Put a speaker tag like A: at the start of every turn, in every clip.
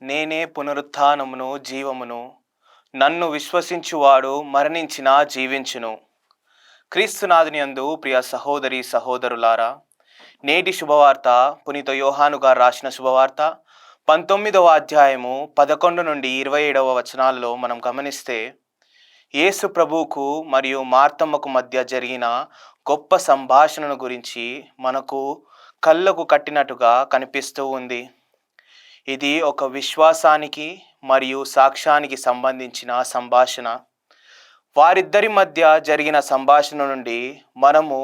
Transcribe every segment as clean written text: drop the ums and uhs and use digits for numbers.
A: నేనే పునరుత్థానమును జీవమును. నన్ను విశ్వసించువాడు మరణించినా జీవించును. క్రీస్తునాథుని యందు ప్రియ సహోదరి సహోదరులారా, నేటి శుభవార్త పునీత యోహాను గారు రాసిన శుభవార్త 19వ అధ్యాయము 11 నుండి 27వ వచనాల్లో మనం గమనిస్తే, యేసు ప్రభువుకు మరియు మార్తమ్మకు మధ్య జరిగిన గొప్ప సంభాషణను గురించి మనకు కళ్ళకు కట్టినట్టుగా కనిపిస్తూ ఉంది. ఇది ఒక విశ్వాసానికి మరియు సాక్ష్యానికి సంబంధించిన సంభాషణ. వారిద్దరి మధ్య జరిగిన సంభాషణ నుండి మనము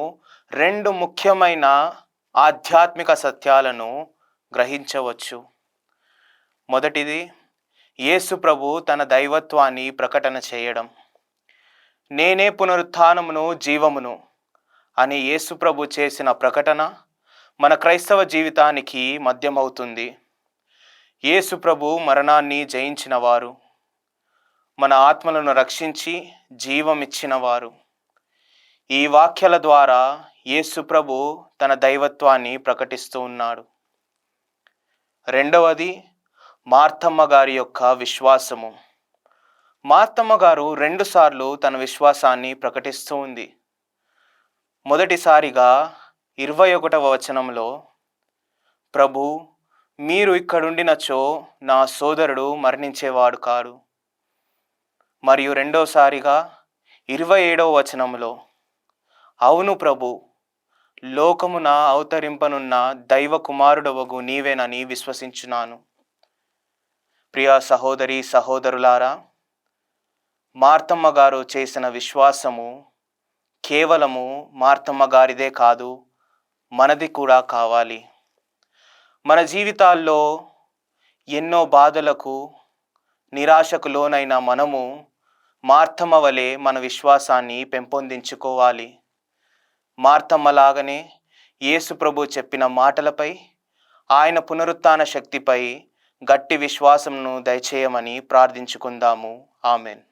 A: రెండు ముఖ్యమైన ఆధ్యాత్మిక సత్యాలను గ్రహించవచ్చు. మొదటిది, యేసు ప్రభు తన దైవత్వాన్ని ప్రకటన చేయడం. నేనే పునరుత్థానమును జీవమును అని యేసు ప్రభు చేసిన ప్రకటన మన క్రైస్తవ జీవితానికి మధ్యమవుతుంది. యేసు ప్రభు మరణాన్ని జయించినవారు, మన ఆత్మలను రక్షించి జీవమిచ్చినవారు. ఈ వాక్యాల ద్వారా యేసు ప్రభు తన దైవత్వాన్ని ప్రకటిస్తూ ఉన్నాడు. రెండవది, మార్తమ్మ గారి యొక్క విశ్వాసము. మార్తమ్మ గారు 2 సార్లు తన విశ్వాసాన్ని ప్రకటిస్తూ ఉంది. మొదటిసారిగా 21వ వచనంలో, ప్రభు, మీరు ఇక్కడుండినచో నా సోదరుడు మరణించేవాడు కాడు. మరియు రెండోసారిగా 27వ వచనంలో, అవును ప్రభు, లోకమున అవతరింపనున్న దైవ కుమారుడవగు నీవేనని విశ్వసించున్నాను. ప్రియ సహోదరి సహోదరులారా, మార్తమ్మ గారు చేసిన విశ్వాసము కేవలము మార్తమ్మ గారిదే కాదు, మనది కూడా కావాలి. మన జీవితాల్లో ఎన్నో బాధలకు, నిరాశకు లోనైన మనము మార్తమ్మ వలె మన విశ్వాసాన్ని పెంపొందించుకోవాలి. మార్తమ్మలాగనే యేసు ప్రభు చెప్పిన మాటలపై, ఆయన పునరుత్థాన శక్తిపై గట్టి విశ్వాసమును దయచేయమని ప్రార్థించుకుందాము. ఆమెన్.